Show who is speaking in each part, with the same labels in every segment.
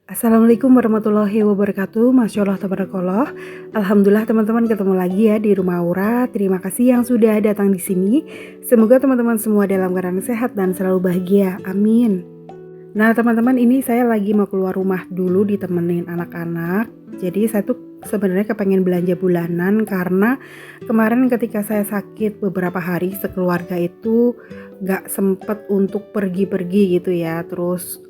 Speaker 1: Assalamualaikum warahmatullahi wabarakatuh. Masya Allah tabarakallah. Alhamdulillah teman-teman ketemu lagi ya di rumah Aura. Terima kasih yang sudah datang di sini. Semoga teman-teman semua dalam keadaan sehat dan selalu bahagia. Amin. Nah teman-teman, ini saya lagi mau keluar rumah dulu ditemenin anak-anak. Jadi saya tuh sebenarnya kepengen belanja bulanan karena kemarin ketika saya sakit beberapa hari sekeluarga itu gak sempet untuk pergi-pergi gitu ya. Terus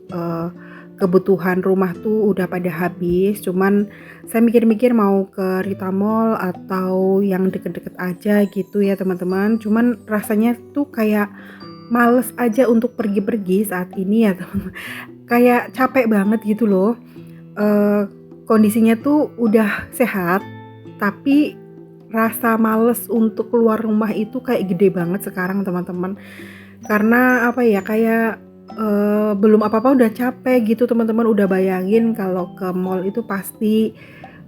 Speaker 1: kebutuhan rumah tuh udah pada habis. Cuman saya mikir-mikir mau ke Rita Mall atau yang deket-deket aja gitu ya teman-teman. Cuman rasanya tuh kayak males aja untuk pergi-pergi saat ini ya teman-teman. Kayak capek banget gitu loh. Eh, Kondisinya tuh udah sehat, tapi rasa males untuk keluar rumah itu kayak gede banget sekarang teman-teman. Karena apa ya, kayak belum apa-apa udah capek gitu teman-teman. Udah bayangin kalau ke mall itu pasti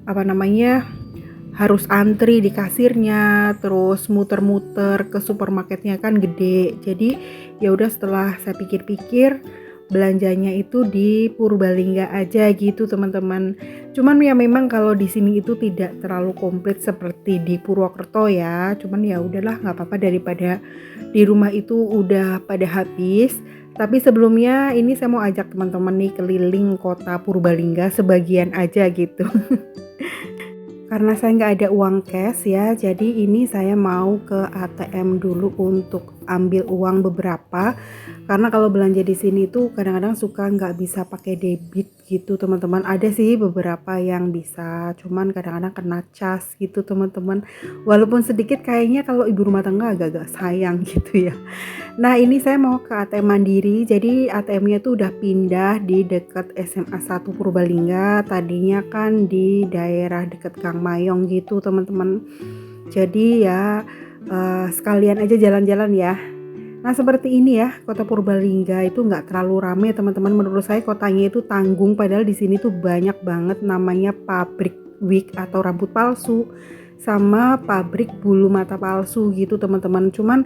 Speaker 1: apa namanya, harus antri di kasirnya, terus muter-muter ke supermarketnya kan gede. Jadi ya udah, setelah saya pikir-pikir belanjanya itu di Purbalingga aja gitu teman-teman. Cuman ya memang kalau di sini itu tidak terlalu komplit seperti di Purwokerto ya. Cuman ya udahlah, nggak apa-apa daripada di rumah itu udah pada habis. Tapi sebelumnya ini saya mau ajak teman-teman nih keliling kota Purbalingga sebagian aja gitu. Karena saya nggak ada uang cash ya, jadi ini saya mau ke ATM dulu untuk ambil uang beberapa. Karena kalau belanja di sini tuh kadang-kadang suka nggak bisa pakai debit gitu teman-teman. Ada sih beberapa yang bisa, cuman kadang-kadang kena cas gitu teman-teman. Walaupun sedikit, kayaknya kalau ibu rumah tangga agak-agak sayang gitu ya. Nah ini saya mau ke ATM Mandiri. Jadi ATM-nya tuh udah pindah di dekat SMA 1 Purbalingga. Tadinya kan di daerah dekat Gang Mayong gitu teman-teman. Jadi ya sekalian aja jalan-jalan ya. Nah seperti ini ya, kota Purbalingga itu nggak terlalu rame teman-teman. Menurut saya kotanya itu tanggung, padahal di sini tuh banyak banget namanya pabrik wig atau rambut palsu sama pabrik bulu mata palsu gitu teman-teman. Cuman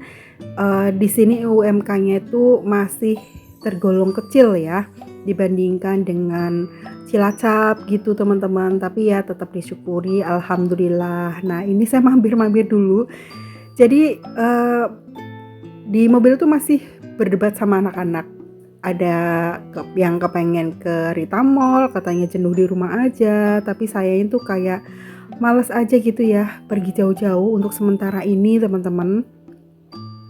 Speaker 1: di sini UMK-nya itu masih tergolong kecil ya dibandingkan dengan Cilacap gitu teman-teman. Tapi ya tetap disyukuri, alhamdulillah. Nah ini saya mampir-mampir dulu. Jadi di mobil tuh masih berdebat sama anak-anak. Ada yang kepengen ke Rita Mall, katanya jenuh di rumah aja. Tapi saya itu kayak males aja gitu ya pergi jauh-jauh untuk sementara ini teman-teman.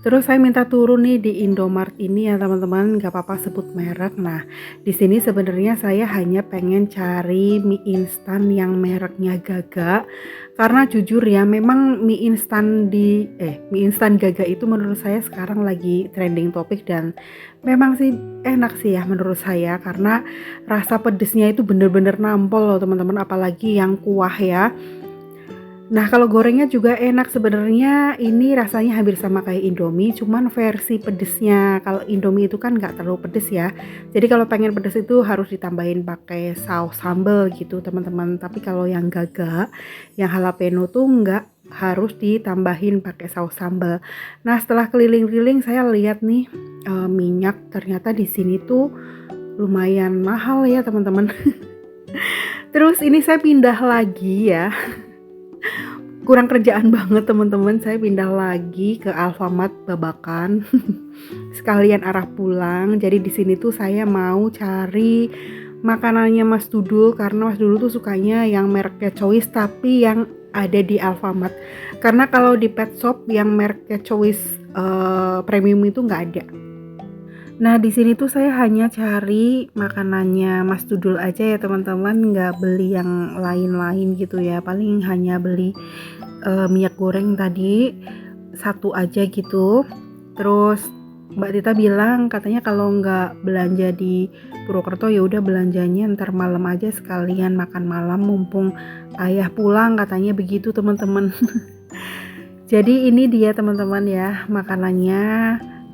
Speaker 1: Terus saya minta turun nih di Indomart ini ya teman-teman, gak apa-apa sebut merek. Nah di sini sebenarnya saya hanya pengen cari mie instan yang mereknya Gaga. Karena jujur ya, memang mie instan mie instan Gaga itu menurut saya sekarang lagi trending topik, dan memang sih enak sih ya menurut saya, karena rasa pedesnya itu bener-bener nampol loh teman-teman, apalagi yang kuah ya. Nah kalau gorengnya juga enak sebenarnya. Ini rasanya hampir sama kayak Indomie, cuman versi pedesnya. Kalau Indomie itu kan nggak terlalu pedes ya, jadi kalau pengen pedes itu harus ditambahin pakai saus sambal gitu teman-teman. Tapi kalau yang Gaga, yang jalapeno tuh nggak harus ditambahin pakai saus sambal. Nah setelah keliling-keliling saya lihat nih minyak ternyata di sini tuh lumayan mahal ya teman-teman. Terus ini saya pindah lagi ya, kurang kerjaan banget teman-teman. Saya pindah lagi ke Alfamart Babakan. Sekalian arah pulang. Jadi di sini tuh saya mau cari makanannya Mas Dudul, karena Mas Dudul tuh sukanya yang mereknya Choice tapi yang ada di Alfamart. Karena kalau di pet shop yang mereknya Choice premium itu nggak ada. Nah di sini tuh saya hanya cari makanannya Mas Dudul aja ya teman-teman, nggak beli yang lain-lain gitu ya. Paling hanya beli minyak goreng tadi satu aja gitu. Terus Mbak Tita bilang katanya kalau nggak belanja di Purwokerto ya udah belanjanya ntar malam aja, sekalian makan malam mumpung ayah pulang, katanya begitu teman-teman. Jadi ini dia teman-teman ya makanannya.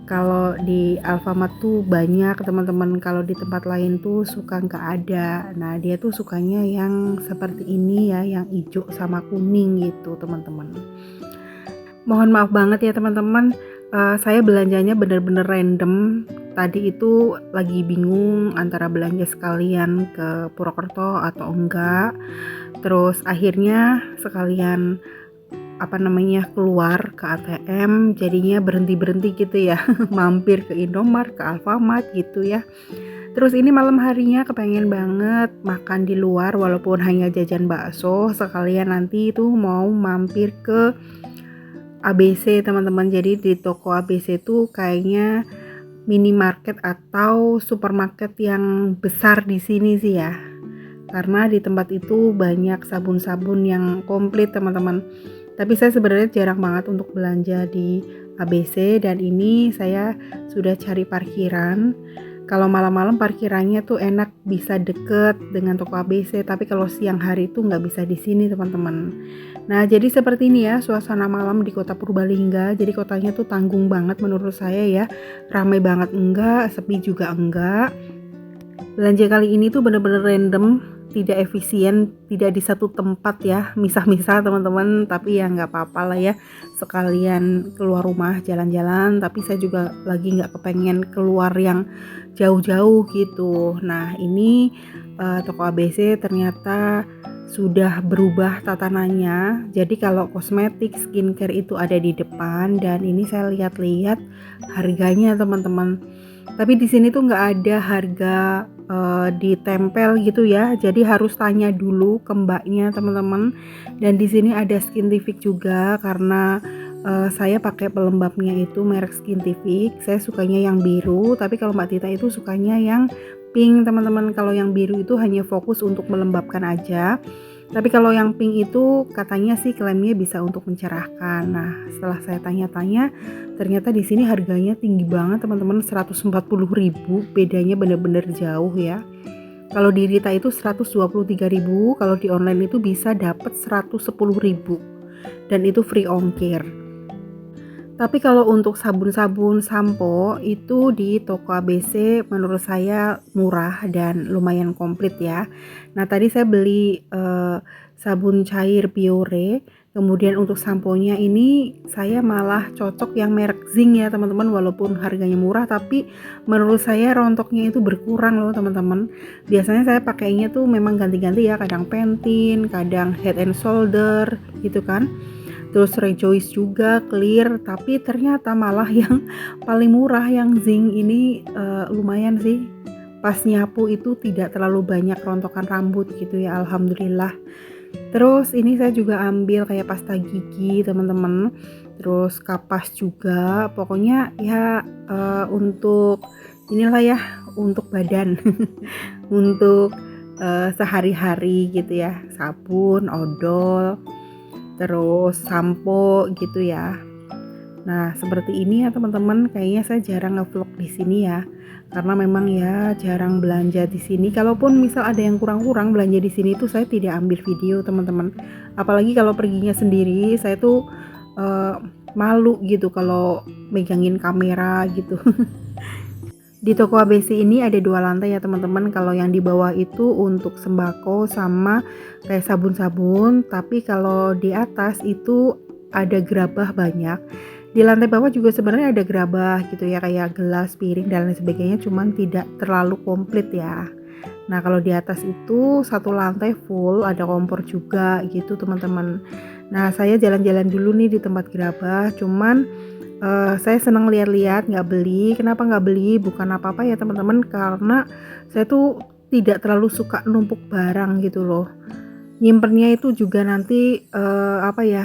Speaker 1: Kalau di Alfamart tuh banyak teman-teman, kalau di tempat lain tuh suka nggak ada. Nah dia tuh sukanya yang seperti ini ya, yang hijau sama kuning gitu teman-teman. Mohon maaf banget ya teman-teman, saya belanjanya bener-bener random tadi itu lagi bingung antara belanja sekalian ke Purwokerto atau enggak. Terus akhirnya sekalian keluar ke ATM, jadinya berhenti-berhenti gitu ya, mampir ke Indomart, ke Alfamart gitu ya. Terus ini malam harinya kepengen banget makan di luar walaupun hanya jajan bakso, sekalian nanti itu mau mampir ke ABC teman-teman. Jadi di toko ABC itu kayaknya minimarket atau supermarket yang besar di sini sih ya. Karena di tempat itu banyak sabun-sabun yang komplit teman-teman. Tapi saya sebenarnya jarang banget untuk belanja di ABC, dan ini saya sudah cari parkiran. Kalau malam-malam parkirannya tuh enak, bisa deket dengan toko ABC, tapi kalau siang hari itu nggak bisa di sini teman-teman. Nah jadi seperti ini ya suasana malam di kota Purbalingga. Jadi kotanya tuh tanggung banget menurut saya ya, ramai banget enggak, sepi juga enggak. Belanja kali ini tuh bener-bener random, tidak efisien, tidak di satu tempat ya, misah-misah teman-teman, tapi ya nggak apa-apa lah ya, sekalian keluar rumah jalan-jalan, tapi saya juga lagi nggak kepengen keluar yang jauh-jauh gitu. Nah ini toko ABC ternyata sudah berubah tatanannya, jadi kalau kosmetik, skincare itu ada di depan, dan ini saya lihat-lihat harganya teman-teman. Tapi di sini tuh nggak ada harga ditempel gitu ya. Jadi harus tanya dulu ke mbaknya teman-teman. Dan di sini ada Skintific juga karena saya pakai pelembabnya itu merek Skintific. Saya sukanya yang biru, tapi kalau Mbak Tita itu sukanya yang pink teman-teman. Kalau yang biru itu hanya fokus untuk melembabkan aja. Tapi kalau yang pink itu katanya sih klaimnya bisa untuk mencerahkan. Nah, setelah saya tanya-tanya, ternyata di sini harganya tinggi banget teman-teman, 140.000, bedanya bener-bener jauh ya. Kalau di Rita itu 123.000, kalau di online itu bisa dapat 110.000 dan itu free ongkir. Tapi kalau untuk sabun-sabun sampo itu di toko ABC menurut saya murah dan lumayan komplit ya. Nah tadi saya beli sabun cair Biore, kemudian untuk samponya ini saya malah cocok yang merek Zinc ya teman-teman, walaupun harganya murah tapi menurut saya rontoknya itu berkurang loh teman-teman. Biasanya saya pakainya tuh memang ganti-ganti ya, kadang Pantene, kadang Head and Shoulder gitu kan. Terus Rejoice juga, Clear, tapi ternyata malah yang paling murah yang Zinc ini lumayan sih. Pas nyapu itu tidak terlalu banyak rontokan rambut gitu ya, alhamdulillah. Terus ini saya juga ambil kayak pasta gigi teman-teman, terus kapas juga, pokoknya ya untuk inilah ya, untuk badan, untuk sehari-hari gitu ya, sabun, odol, terus sampo gitu ya. Nah seperti ini ya teman-teman, kayaknya saya jarang ngevlog di sini ya, karena memang ya jarang belanja di sini. Kalaupun misal ada yang kurang-kurang belanja di sini tuh saya tidak ambil video teman-teman. Apalagi kalau perginya sendiri, saya tuh malu gitu kalau megangin kamera gitu. Di toko ABC ini ada 2 lantai ya teman-teman. Kalau yang di bawah itu untuk sembako sama kayak sabun-sabun, tapi kalau di atas itu ada gerabah banyak. Di lantai bawah juga sebenarnya ada gerabah gitu ya, kayak gelas, piring dan lain sebagainya, cuman tidak terlalu komplit ya. Nah kalau di atas itu satu lantai full, ada kompor juga gitu teman-teman. Nah saya jalan-jalan dulu nih di tempat gerabah, cuman saya senang lihat-lihat, nggak beli. Kenapa nggak beli? Bukan apa-apa ya teman-teman, karena saya tuh tidak terlalu suka numpuk barang gitu loh. Nyimpennya itu juga nanti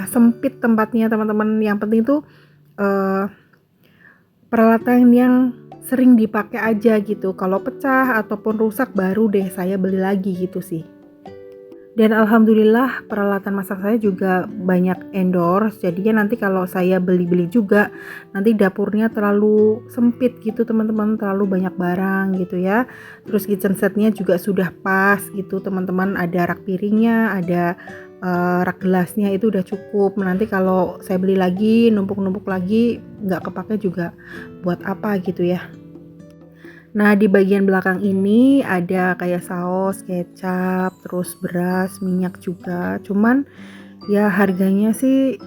Speaker 1: sempit tempatnya teman-teman. Yang penting tuh peralatan yang sering dipakai aja gitu. Kalau pecah ataupun rusak baru deh saya beli lagi gitu sih. Dan alhamdulillah peralatan masak saya juga banyak endorse, jadinya nanti kalau saya beli-beli juga nanti dapurnya terlalu sempit gitu teman-teman, terlalu banyak barang gitu ya. Terus kitchen setnya juga sudah pas gitu teman-teman, ada rak piringnya, ada rak gelasnya, itu udah cukup. Nanti kalau saya beli lagi, numpuk-numpuk lagi, nggak kepake juga buat apa gitu ya. Nah di bagian belakang ini ada kayak saus, kecap, terus beras, minyak juga. Cuman ya harganya sih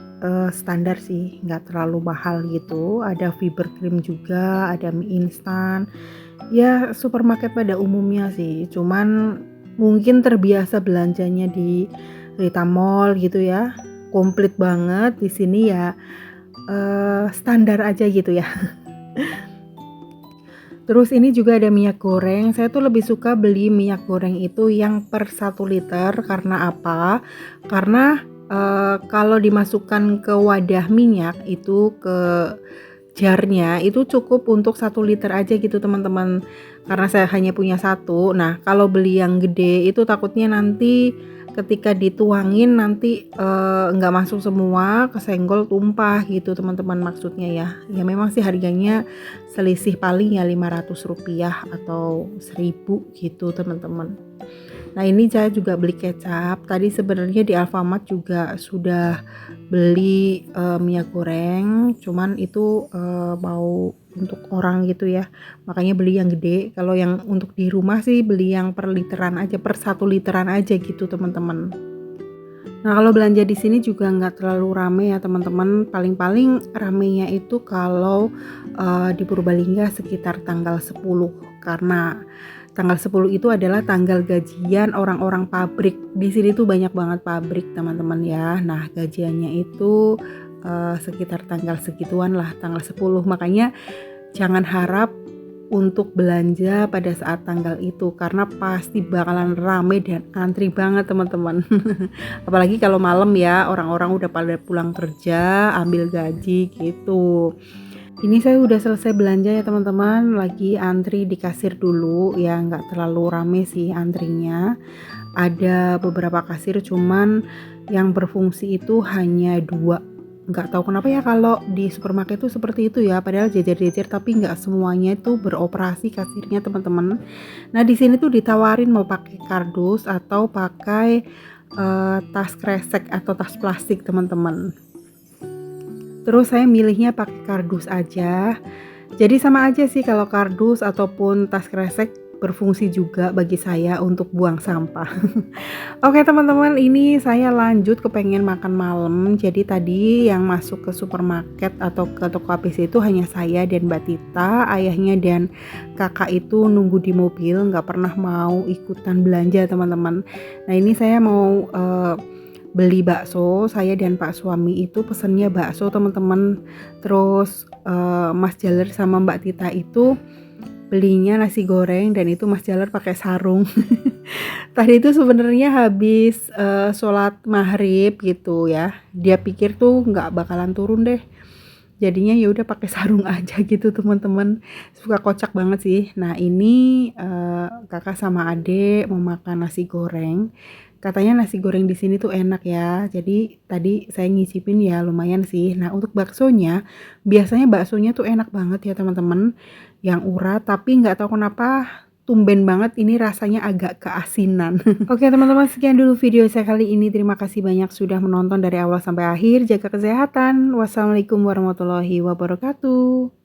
Speaker 1: standar sih, nggak terlalu mahal gitu. Ada fiber cream juga, ada mie instan. Ya supermarket pada umumnya sih, cuman mungkin terbiasa belanjanya di Rita Mall gitu ya, komplit banget. Di sini ya standar aja gitu ya. Terus ini juga ada minyak goreng, saya tuh lebih suka beli minyak goreng itu yang per 1 liter, karena apa? Karena, kalau dimasukkan ke wadah minyak itu, ke jarnya, itu cukup untuk 1 liter aja gitu teman-teman, karena saya hanya punya satu. Nah, kalau beli yang gede itu takutnya nanti ketika dituangin nanti, nggak masuk semua, kesenggol, tumpah gitu teman-teman maksudnya ya. Ya memang sih harganya selisih paling ya Rp500 atau Rp1.000 gitu teman-teman. Nah ini saya juga beli kecap, tadi sebenarnya di Alfamart juga sudah beli, minyak goreng, cuman itu, mau untuk orang gitu ya, makanya beli yang gede. Kalau yang untuk di rumah sih beli yang per literan aja, per 1 literan aja gitu teman-teman. Nah kalau belanja di sini juga nggak terlalu rame ya teman-teman, paling-paling ramenya itu kalau, di Purbalingga sekitar tanggal 10, karena tanggal 10 itu adalah tanggal gajian orang-orang pabrik. Di sini tuh banyak banget pabrik teman-teman ya. Nah gajiannya itu, sekitar tanggal segituan lah, tanggal 10. Makanya jangan harap untuk belanja pada saat tanggal itu, karena pasti bakalan rame dan antri banget teman-teman. Apalagi kalau malam ya, orang-orang udah pada pulang kerja, ambil gaji gitu. Ini saya udah selesai belanja ya teman-teman, lagi antri di kasir dulu ya, nggak terlalu rame sih antrinya. Ada beberapa kasir cuman yang berfungsi itu hanya 2. Nggak tahu kenapa ya kalau di supermarket itu seperti itu ya, padahal jejer-jejer tapi nggak semuanya itu beroperasi kasirnya teman-teman. Nah di sini tuh ditawarin mau pakai kardus atau pakai tas kresek atau tas plastik teman-teman. Terus saya milihnya pakai kardus aja. Jadi sama aja sih kalau kardus ataupun tas kresek, berfungsi juga bagi saya untuk buang sampah. Oke teman-teman, ini saya lanjut ke pengen makan malam. Jadi tadi yang masuk ke supermarket atau ke toko APC itu hanya saya dan Mbak Tita, ayahnya dan kakak itu nunggu di mobil, nggak pernah mau ikutan belanja teman-teman. Nah ini saya mau beli bakso, saya dan Pak suami itu pesennya bakso teman-teman. Terus Mas Jaler sama Mbak Tita itu belinya nasi goreng, dan itu Mas Jaler pakai sarung. Tadi itu sebenarnya habis sholat maghrib gitu ya, dia pikir tuh nggak bakalan turun deh, jadinya ya udah pakai sarung aja gitu teman-teman. Suka kocak banget sih. Nah ini kakak sama adek mau makan nasi goreng. Katanya nasi goreng di sini tuh enak ya. Jadi tadi saya ngicipin ya lumayan sih. Nah untuk baksonya, biasanya baksonya tuh enak banget ya teman-teman, yang urat. Tapi nggak tahu kenapa tumben banget ini rasanya agak keasinan. Oke teman-teman, sekian dulu video saya kali ini. Terima kasih banyak sudah menonton dari awal sampai akhir. Jaga kesehatan. Wassalamualaikum warahmatullahi wabarakatuh.